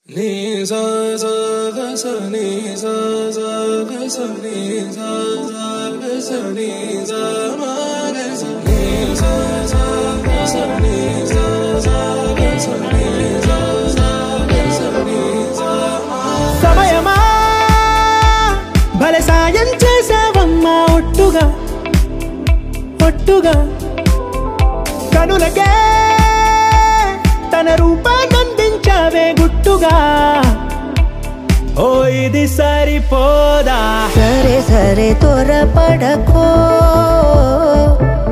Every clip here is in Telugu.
Ni sa sa ga sa ni sa sa ga sa ni sa sa ga sa ni sa ma ga sa ni sa sa ga sa ni sa sa ga sa ni sa sa ga sa ni sa ma సమయమా భలే సాయం చేసావమ్మా ఒట్టుగా ఒట్టుగా కనులకే తన రూపాన్నందించావే గుట్టుగా ఓ ఇది సరిపోదా సరే సరే త్వరపడకో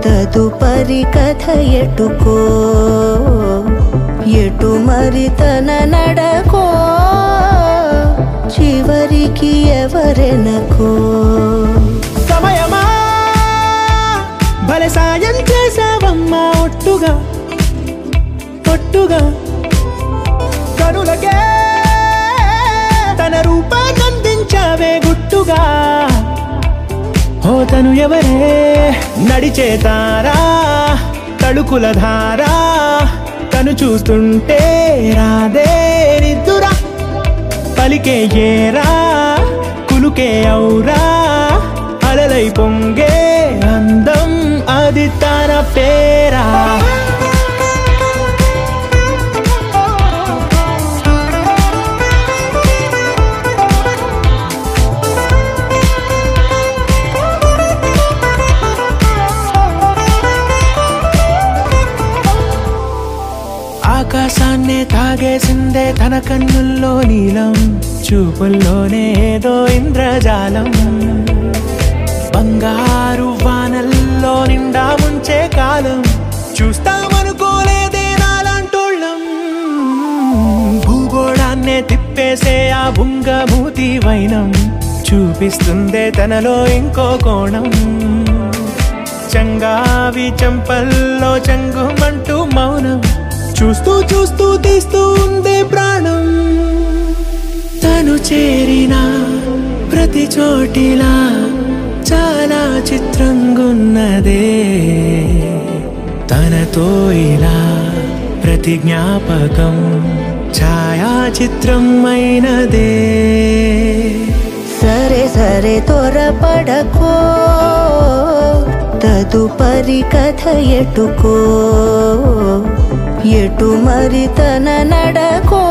తదుపరి కథ ఎటుకో ఎటు మరి తన నడకో చివరికి ఎవరెనకో సమయమా భలే సాయం చేసావమ్మా ఒట్టుగా ఒట్టుగా కనులకే తన రూపాన్నందించావే గుట్టుగా ఓ తను ఎవరే నడిచే తారా తళుకుల ధారా తను చూస్తుంటే రాదే నిద్దురా పలికే ఏరా కులుకే ఔరా అలలై పొంగే అందం అది తన పేరా ఆకాశాన్నే తాగేసిందే తన కన్నుల్లో నీలం చూపుల్లోనే ఏదో ఇంద్రజాలం బంగారు వానల్లో నిండా ముంచే కాలం చూస్తామనుకోలేదే నాలాంటోళ్ళం భూగోళాన్నే తిప్పేసే ఆ బుంగమూతి వైనం చూపిస్తుందే తనలో ఇంకో కోణం చంగావి చెంపల్లో చంగుమంటూ మౌనం చూస్తూ చూస్తూ తీస్తూ ఉందే ప్రాణం తను చేరిన ప్రతి చోటిలా చాలా చిత్రంగున్నదే తనతో ఇలా ప్రతి జ్ఞాపకం ఛాయాచిత్రం అయినదే సరే సరే త్వరపడకో తదుపరి కథ ఎటుకో ఎటు మరి తన నడకో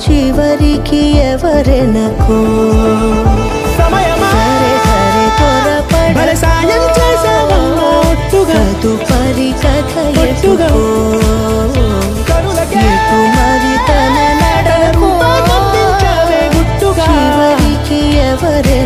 చివరికి ఎవరెనకో సమయమా సరే సరే భలే సాయం చేసావమ్మా ఒట్టుగా తదుపరి కథ ఒట్టుగా ఎటుకో కనులకే ఎటు మరి తన నడకో రూపాన్నందించావే గుట్టుగా చివరికి ఎవరెనకో